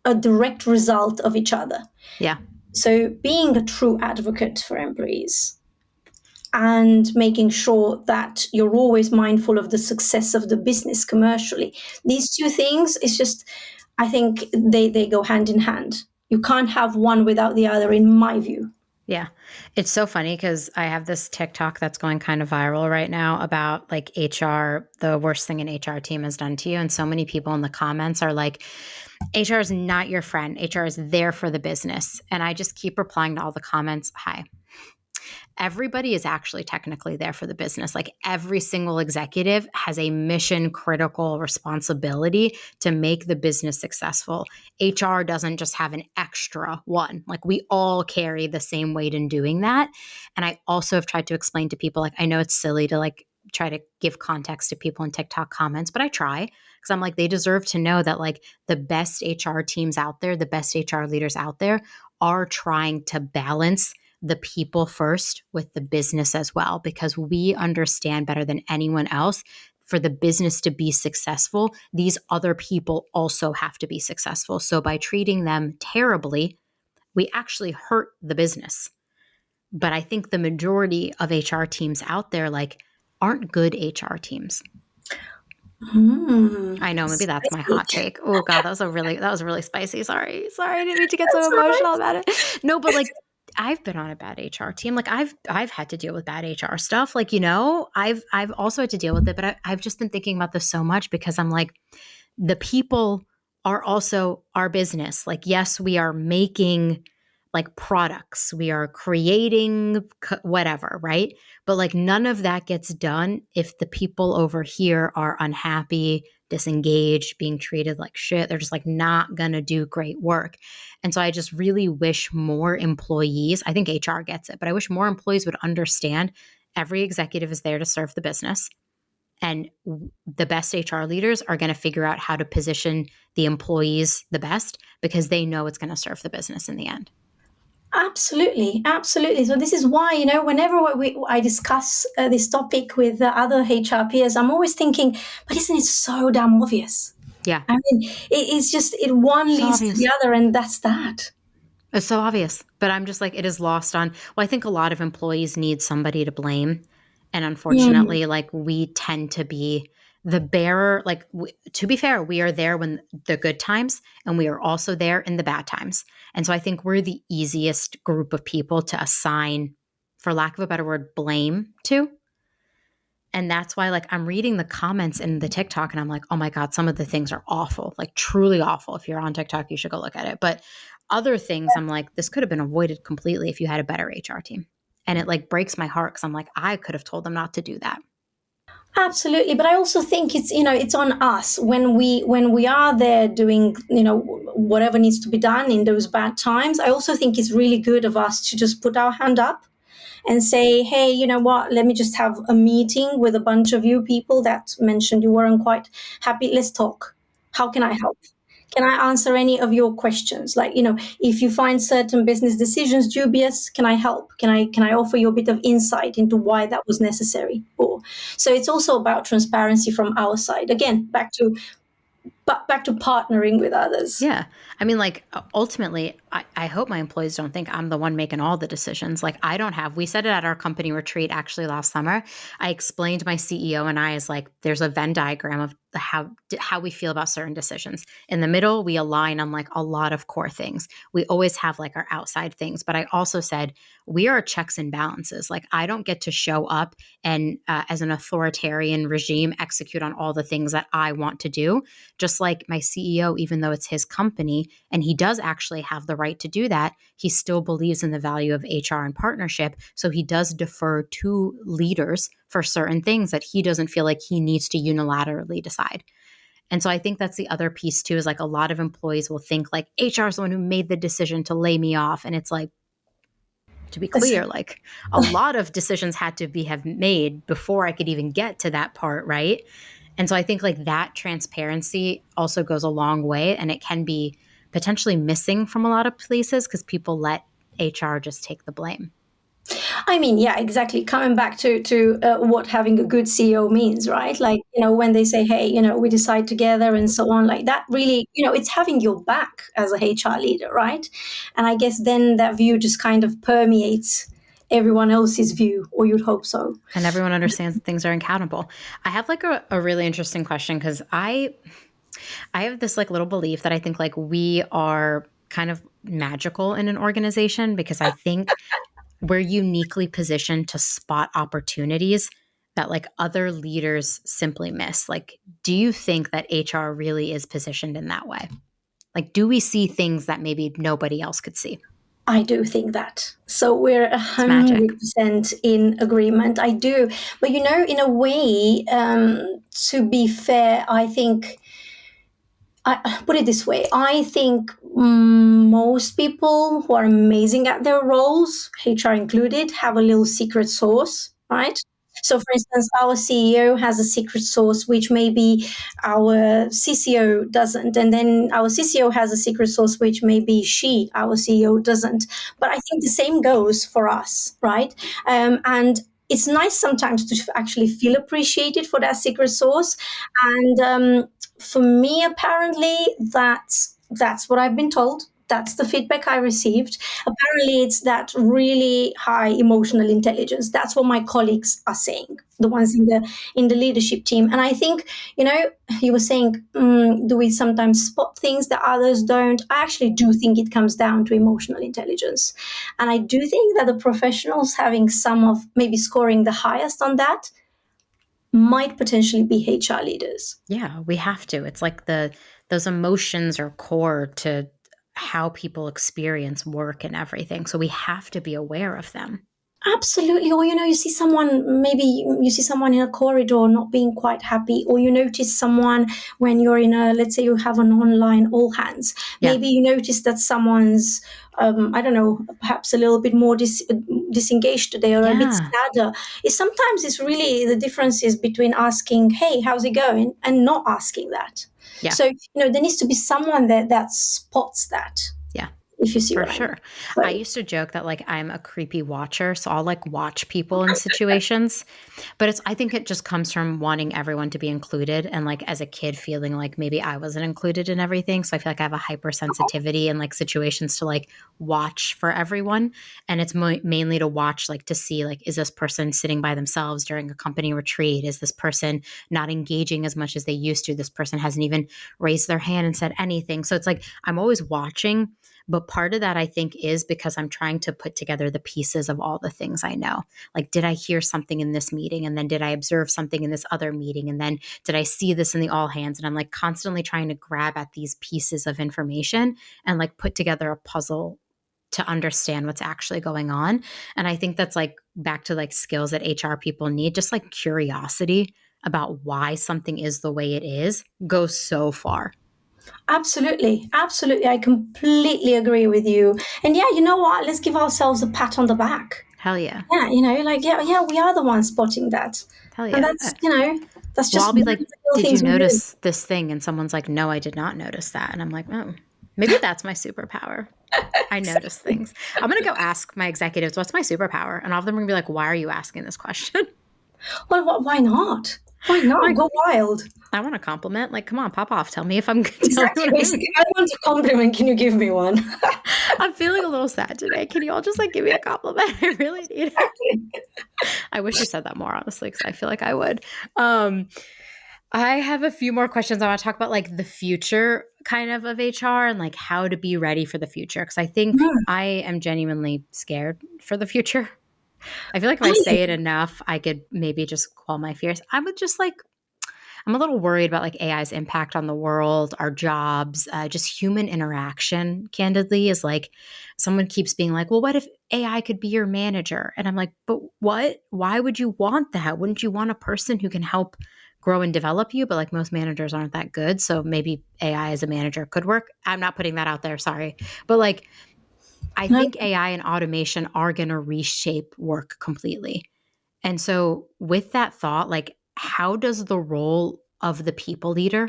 a direct result of each other. Yeah. So being a true advocate for employees. and making sure that you're always mindful of the success of the business commercially. These two things is just, I think they go hand in hand. You can't have one without the other, in my view. Yeah. It's so funny because I have this TikTok that's going kind of viral right now about like HR, the worst thing an HR team has done to you. And so many people in the comments are like, HR is not your friend. HR is there for the business. And I just keep replying to all the comments. Hi. Everybody is actually technically there for the business. Like every single executive has a mission critical responsibility to make the business successful. HR doesn't just have an extra one. Like we all carry the same weight in doing that. And I also have tried to explain to people, like, I know it's silly to like try to give context to people in TikTok comments, but I try because I'm like, they deserve to know that like the best HR teams out there, the best HR leaders out there are trying to balance the people first with the business as well, because we understand better than anyone else, for the business to be successful, these other people also have to be successful. So by treating them terribly, we actually hurt the business. But I think the majority of HR teams out there like aren't good HR teams. I know, maybe that's my hot take. Oh God, that was really spicy. Sorry, I didn't mean to get so That's emotional right. about it. No, but like I've been on a bad HR team. Like I've had to deal with bad HR stuff. Like, you know, I've also had to deal with it, but I've just been thinking about this so much because I'm like, the people are also our business. Like, yes, we are making like products, we are creating whatever, right? But like none of that gets done if the people over here are unhappy, disengaged, being treated like shit. They're just like not going to do great work. And so I just really wish more employees, I think HR gets it, but I wish more employees would understand every executive is there to serve the business. And the best HR leaders are going to figure out how to position the employees the best because they know it's going to serve the business in the end. Absolutely, absolutely. So this is why, whenever I discuss this topic with other HR peers, I'm always thinking, but isn't it so damn obvious? Yeah. I mean, it's just one So leads to obvious. the other, and that's that. It's so obvious, but I'm just like, it is lost on. Well, I think a lot of employees need somebody to blame. And Mm. unfortunately, like we tend to be the bearer. Like, to be fair, we are there when the good times and we are also there in the bad times. And so I think we're the easiest group of people to assign, for lack of a better word, blame to. And that's why, like, I'm reading the comments in the TikTok and I'm like, oh my God, some of the things are awful, like truly awful. If you're on TikTok, you should go look at it. But other things, I'm like, this could have been avoided completely if you had a better HR team. And it like breaks my heart because I'm like, I could have told them not to do that. Absolutely, but I also think it's on us when we are there doing whatever needs to be done in those bad times. I also think it's really good of us to just put our hand up and say, hey, you know what, let me just have a meeting with a bunch of you people that mentioned you weren't quite happy. Let's talk. How can I help? Can I answer any of your questions? Like, if you find certain business decisions dubious, can I help? Can I offer you a bit of insight into why that was necessary? Or so it's also about transparency from our side. Again, back to partnering with others. Yeah. I mean, like, ultimately, I hope my employees don't think I'm the one making all the decisions. Like, we said it at our company retreat actually last summer. I explained my CEO and I as like, there's a Venn diagram of how we feel about certain decisions. In the middle, we align on like a lot of core things. We always have like our outside things. But I also said, we are checks and balances. Like, I don't get to show up and as an authoritarian regime, execute on all the things that I want to do. Just like my CEO, even though it's his company and he does actually have the right to do that, he still believes in the value of HR and partnership. So he does defer to leaders for certain things that he doesn't feel like he needs to unilaterally decide. And so I think that's the other piece too, is like a lot of employees will think like HR is the one who made the decision to lay me off. And it's like, to be clear, like a lot of decisions had to have made before I could even get to that part, right? And so I think like that transparency also goes a long way, and it can be potentially missing from a lot of places because people let HR just take the blame. I mean, yeah, exactly. Coming back to what having a good CEO means, right? Like, when they say, hey, we decide together and so on, like that really, it's having your back as a HR leader, right? And I guess then that view just kind of permeates everyone else's view, or you'd hope so. And everyone understands that things are accountable. I have like a really interesting question, because I have this like little belief that I think like we are kind of magical in an organization, because I think we're uniquely positioned to spot opportunities that like other leaders simply miss. Like, do you think that HR really is positioned in that way? Like, do we see things that maybe nobody else could see? I do think that. So we're It's magic. 100% in agreement. I do. But in a way, to be fair, I think, I put it this way. I think most people who are amazing at their roles, HR included, have a little secret sauce, right? So, for instance, our CEO has a secret sauce, which maybe our CCO doesn't. And then our CCO has a secret sauce, which maybe our CEO, doesn't. But I think the same goes for us, right? And it's nice sometimes to actually feel appreciated for that secret sauce. And for me, apparently, that's what I've been told. That's the feedback I received. Apparently, it's that really high emotional intelligence. That's what my colleagues are saying, the ones in the leadership team. And I think, you were saying, do we sometimes spot things that others don't? I actually do think it comes down to emotional intelligence, and I do think that the professionals having some of maybe scoring the highest on that might potentially be HR leaders. Yeah, we have to. It's like those emotions are core to how people experience work and everything. So we have to be aware of them. Absolutely. Or, you see someone in a corridor not being quite happy, or you notice someone when you're let's say you have an online all hands. Yeah. Maybe you notice that someone's, I don't know, perhaps a little bit more disengaged today, or a bit Yeah. sadder. It's really the differences between asking, hey, how's it going, and not asking that. Yeah. So, there needs to be someone that spots that. Yeah. If you see For what sure. I mean. So, I used to joke that like I'm a creepy watcher, so I'll like watch people in situations, but I think it just comes from wanting everyone to be included, and like as a kid feeling like maybe I wasn't included in everything, so I feel like I have a hypersensitivity in like situations to like watch for everyone, and it's mainly to watch like to see like, is this person sitting by themselves during a company retreat? Is this person not engaging as much as they used to? This person hasn't even raised their hand and said anything. So it's like I'm always watching. But part of that, I think, is because I'm trying to put together the pieces of all the things I know. Like, did I hear something in this meeting? And then did I observe something in this other meeting? And then did I see this in the all hands? And I'm like constantly trying to grab at these pieces of information and like put together a puzzle to understand what's actually going on. And I think that's like back to like skills that HR people need, just like curiosity about why something is the way it is goes so far. absolutely, absolutely. I completely agree with you. And yeah, you know what? Let's give ourselves a pat on the back. Hell yeah. Yeah, yeah, we are the ones spotting that. Hell And yeah. that's Well, just I'll be one like, of the little did you things we do. notice this thing? And someone's like, no, I did not notice that. And I'm like, oh, maybe that's my superpower. I notice things. I'm going to go ask my executives, what's my superpower? And all of them are going to be like, why are you asking this question? Well, why not? Why not? Like, Go wild. I want a compliment. Like, come on, pop off. Tell me if I'm tell me Exactly. what Basically, I want a compliment. Can you give me one? I'm feeling a little sad today. Can you all just like give me a compliment? I really need it. I wish you said that more, honestly, because I feel like I would. I have a few more questions. I want to talk about like the future kind of HR and like how to be ready for the future. Because I think I am genuinely scared for the future. I feel like if I say it enough, I could maybe just quell my fears. I would just like, I'm a little worried about like AI's impact on the world, our jobs, just human interaction, candidly, is like someone keeps being like, well, what if AI could be your manager? And I'm like, but what? Why would you want that? Wouldn't you want a person who can help grow and develop you? But like most managers aren't that good. So maybe AI as a manager could work. I'm not putting that out there. Sorry. But like, I No, think AI and automation are going to reshape work completely. And so, with that thought, like, how does the role of the people leader,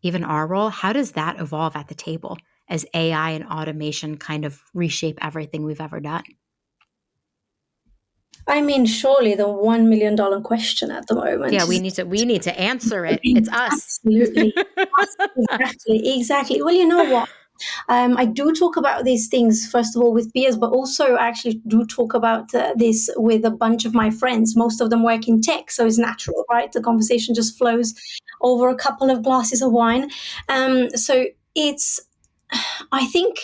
even our role, how does that evolve at the table as AI and automation kind of reshape everything we've ever done? I mean, surely the $1 million question at the Yeah, moment is we need to answer it. It's us. absolutely, exactly. Well, you know what? I do talk about these things, first of all, with peers, but also actually do talk about this with a bunch of my friends. Most of them work in tech, so it's natural, right? The conversation just flows over a couple of glasses of wine. So it's, I think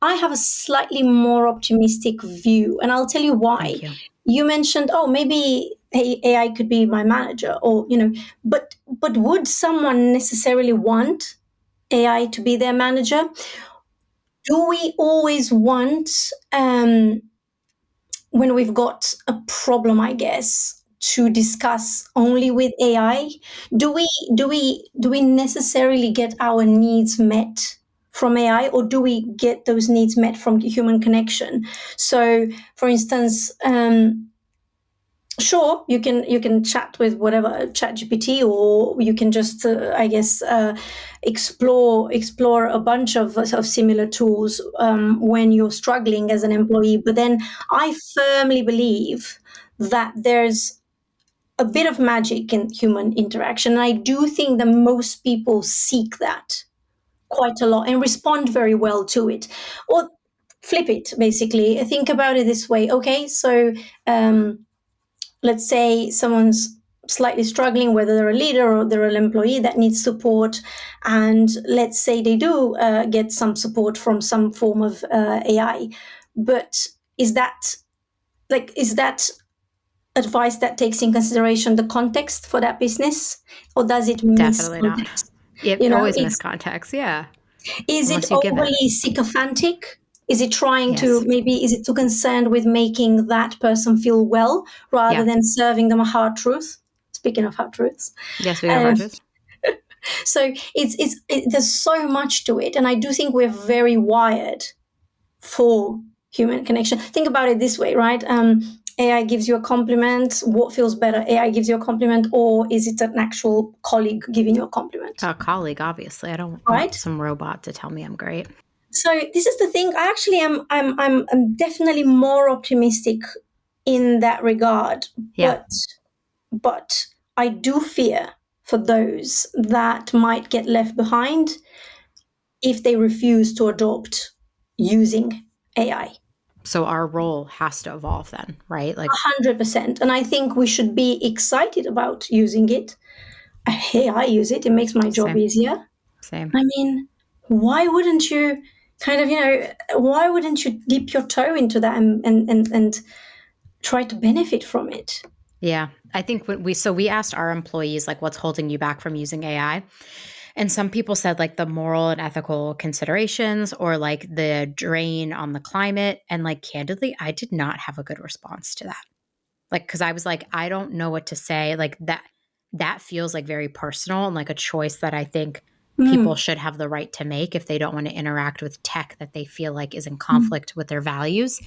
I have a slightly more optimistic view, and I'll tell you why. Thank you. You mentioned, oh, maybe AI could be my manager, or but would someone necessarily want AI to be their manager? Do we always want, when we've got a problem, I guess, to discuss only with AI? Do we necessarily get our needs met from AI, or do we get those needs met from human connection? So, for instance, sure, you can chat with whatever chat GPT, or you can just I guess explore a bunch of similar tools when you're struggling as an employee. But then I firmly believe that there's a bit of magic in human interaction, and I do think that most people seek that quite a lot and respond very well to it. Or flip it, basically think about it this way. Okay, so let's say someone's slightly struggling, whether they're a leader or they're an employee that needs support, and let's say they do get some support from some form of AI. But is that advice that takes in consideration the context for that business, or does it miss Definitely not. context? It always miss context. Yeah. Is it Unless you give it. overly sycophantic? Is it trying to, Yes. maybe, is it too concerned with making that person feel well rather Yeah. than serving them a hard truth? Speaking of hard truths. Yes, we have Um, artists. so there's so much to it. And I do think we're very wired for human connection. Think about it this way, right? AI gives you a compliment. What feels better? AI gives you a compliment, or is it an actual colleague giving you a compliment? A colleague, obviously. I don't Right? want some robot to tell me I'm great. So this is the thing. I actually am. I'm definitely more optimistic in that regard. Yeah. But I do fear for those that might get left behind if they refuse to adopt using AI. So our role has to evolve then, right? Like 100%. And I think we should be excited about using it. Hey, I use it. It makes my job Same. easier. Same. I mean, why wouldn't you why wouldn't you dip your toe into that and try to benefit from it? Yeah. I think we asked our employees, like, what's holding you back from using AI? And some people said like the moral and ethical considerations, or like the drain on the climate. And like, candidly, I did not have a good response to that. Like, cause I was like, I don't know what to say. Like that feels like very personal and like a choice that I think people should have the right to make if they don't want to interact with tech that they feel like is in conflict with their values.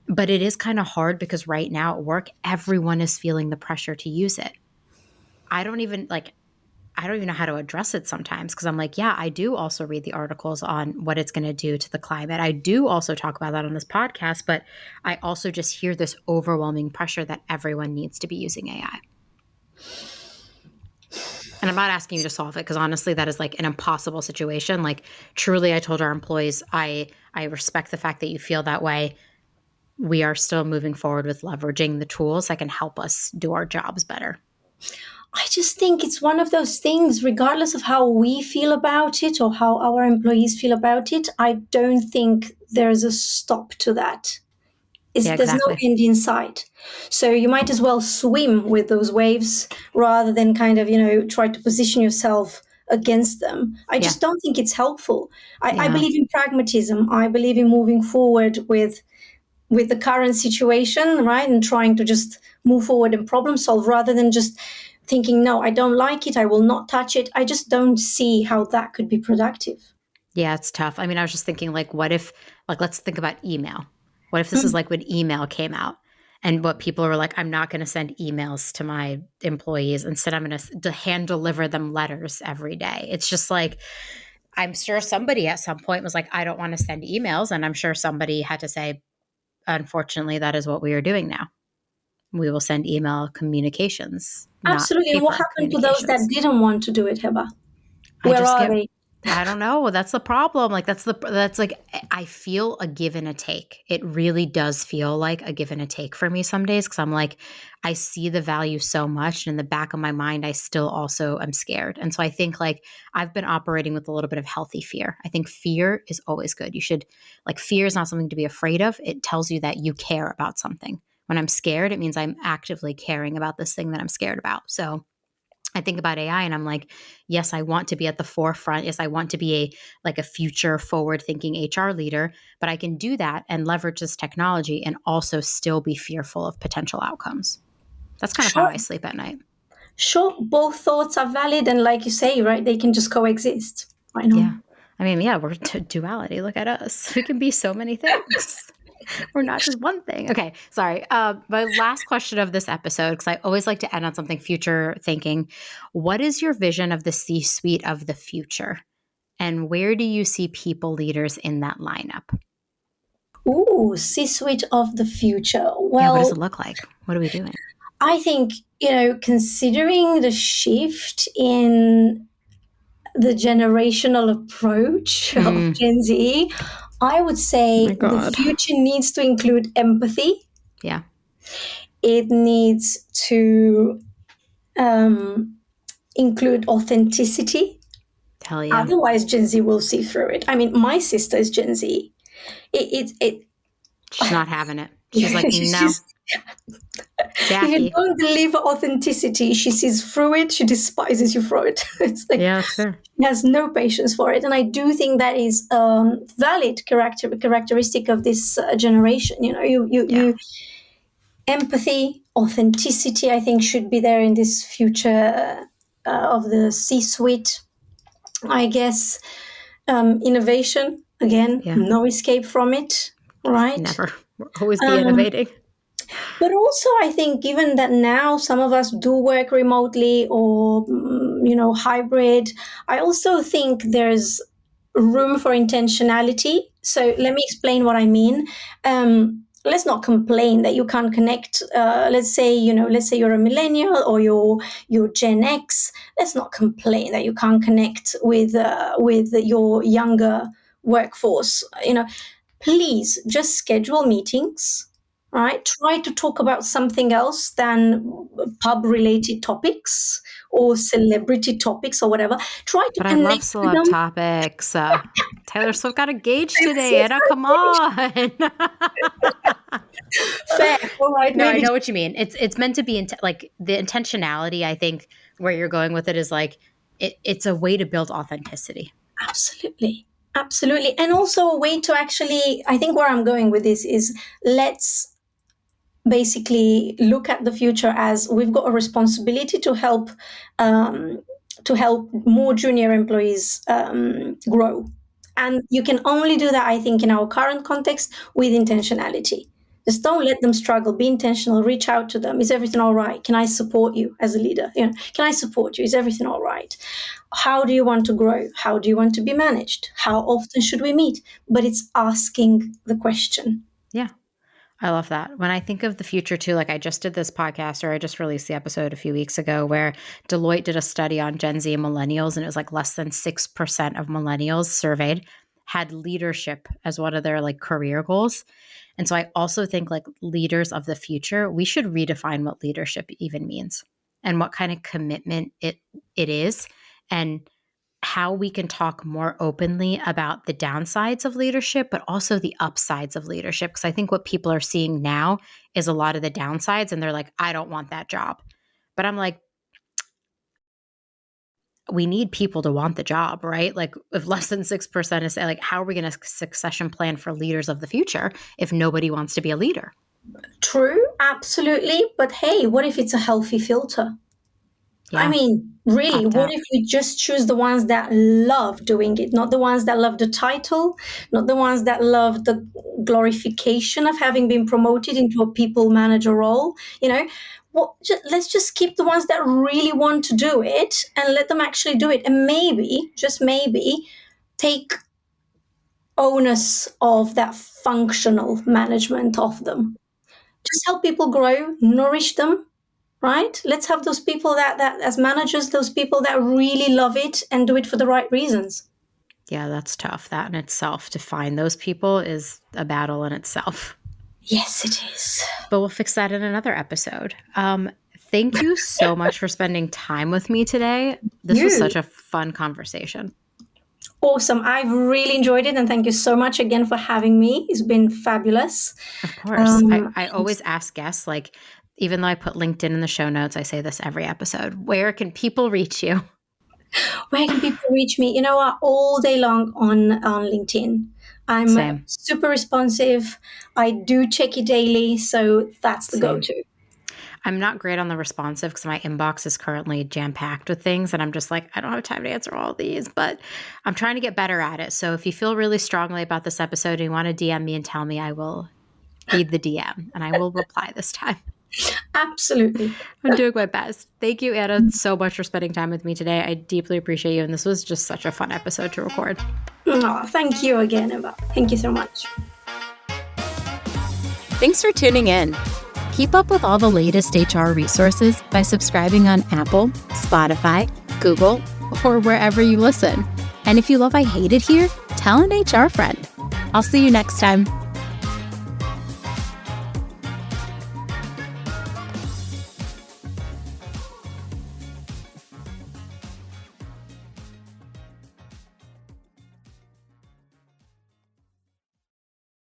But it is kind of hard because right now at work, everyone is feeling the pressure to use it. I don't even know how to address it sometimes, because I'm like, yeah, I do also read the articles on what it's going to do to the climate. I do also talk about that on this podcast, but I also just hear this overwhelming pressure that everyone needs to be using AI. And I'm not asking you to solve it, because honestly, that is like an impossible situation. Like, truly, I told our employees, I respect the fact that you feel that way. We are still moving forward with leveraging the tools that can help us do our jobs better. I just think it's one of those things, regardless of how we feel about it or how our employees feel about it, I don't think there's a stop to that. Yeah, There's no exactly. end in sight. So you might as well swim with those waves rather than kind of, try to position yourself against them. I just don't think it's helpful. I believe in pragmatism. I believe in moving forward with the current situation, right? And trying to just move forward and problem solve rather than just thinking, no, I don't like it, I will not touch it. I just don't see how that could be productive. Yeah, it's tough. I mean, I was just thinking, like, what if, like, let's think about email. What if this is like when email came out and what people were like, I'm not going to send emails to my employees. Instead, I'm going to hand deliver them letters every day. It's just like, I'm sure somebody at some point was like, I don't want to send emails. And I'm sure somebody had to say, unfortunately, that is what we are doing now. We will send email communications, not Absolutely. And what paper happened to those that communications. didn't want to do it, Heba? I Where just are get they? I don't know. That's the problem. Like that's like I feel a give and a take. It really does feel like a give and a take for me some days because I'm like I see the value so much and in the back of my mind I still also am scared. And so I think like I've been operating with a little bit of healthy fear. I think fear is always good. You should like fear is not something to be afraid of. It tells you that you care about something. When I'm scared, it means I'm actively caring about this thing that I'm scared about. So I think about AI and I'm like, yes, I want to be at the forefront. Yes, I want to be a future forward thinking HR leader, but I can do that and leverage this technology and also still be fearful of potential outcomes. That's kind of how Sure. I sleep at night. Sure, both thoughts are valid, and like you say, right, they can just coexist. Why not? Yeah. I mean, yeah, we're duality. Look at us. We can be so many things. We're not just one thing. Okay, sorry. My last question of this episode, because I always like to end on something future thinking. What is your vision of the C-suite of the future? And where do you see people leaders in that lineup? Ooh, C-suite of the future. Yeah, what does Well, it look like? What are we doing? I think, considering the shift in the generational approach of Mm, Gen Z, I would oh say my the God. future needs to include empathy. Yeah, It needs to include authenticity. hell yeah. Otherwise, Gen Z will see through it. I mean, my sister is Gen Z. She's not having it. She's like, no, She's, if you Jackie. don't deliver authenticity, she sees through it. She despises you for it. It's like Yeah, that's fair. she has no patience for it, and I do think that is valid characteristic of this generation. Yeah, Empathy, authenticity. I think should be there in this future of the C-suite. I guess innovation again, yeah. no escape from it, right? Never. We'll always be Um, innovating. But also, I think, given that now some of us do work remotely or, hybrid, I also think there's room for intentionality. So let me explain what I mean. Let's not complain that you can't connect. Let's say you're a millennial or you're Gen X. Let's not complain that you can't connect with your younger workforce. Please just schedule meetings, right? Try to talk about something else than pub related topics or celebrity topics or whatever. Try to But I love connect with celeb them. topics. Taylor Swift got engaged today. Anna, come on. Fair. All right. No, I Maybe know what you mean. It's meant to be like the intentionality. I think where you're going with it is like it's a way to build authenticity. absolutely. Absolutely. And also a way to actually, I think where I'm going with this is let's basically look at the future as we've got a responsibility um, to help more junior employees grow, and you can only do that, I think, in our current context with intentionality. Just don't let them struggle. Be intentional. Reach out to them. Is everything all right? Can I support you as a leader? Can I support you? Is everything all right? How do you want to grow? How do you want to be managed? How often should we meet? But it's asking the question. Yeah. I love that. When I think of the future too, like I just did this podcast or I just released the episode a few weeks ago where Deloitte did a study on Gen Z and millennials, and it was like less than 6% of millennials surveyed had leadership as one of their like career goals. And so I also think like leaders of the future, we should redefine what leadership even means and what kind of commitment it is. And how we can talk more openly about the downsides of leadership, but also the upsides of leadership. Because I think what people are seeing now is a lot of the downsides, and they're like, I don't want that job. But I'm like, we need people to want the job, right? Like, if less than 6% is like, how are we going to succession plan for leaders of the future if nobody wants to be a leader? True, absolutely. But hey, what if it's a healthy filter? I Yeah, mean, really, opt what out. if we just choose the ones that love doing it, not the ones that love the title, not the ones that love the glorification of having been promoted into a people manager role? Let's just keep the ones that really want to do it and let them actually do it. And maybe, just maybe, take onus of that functional management of them. Just help people grow, nourish them, right? Let's have those people that as managers, those people that really love it and do it for the right reasons. Yeah, that's tough. That in itself, to find those people is a battle in itself. Yes, it is. But we'll fix that in another episode. Thank you so much for spending time with me today. This was such a fun conversation. Awesome. I've really enjoyed it. And thank you so much again for having me. It's been fabulous. Of course. I always ask guests, like, even though I put LinkedIn in the show notes, I say this every episode. Where can people reach you? Where can people reach me? You know what? All day long on LinkedIn. I'm Same. super responsive. I do check it daily. So that's the go-to. I'm not great on the responsive because my inbox is currently jam-packed with things. And I'm just like, I don't have time to answer all of these, but I'm trying to get better at it. So if you feel really strongly about this episode and you want to DM me and tell me, I will read the DM and I will reply this time. Absolutely. I'm doing my best. Thank you, Anna, so much for spending time with me today. I deeply appreciate you. And this was just such a fun episode to record. Oh, thank you again, Eva. Thank you so much. Thanks for tuning in. Keep up with all the latest HR resources by subscribing on Apple, Spotify, Google, or wherever you listen. And if you love I Hate It Here, tell an HR friend. I'll see you next time.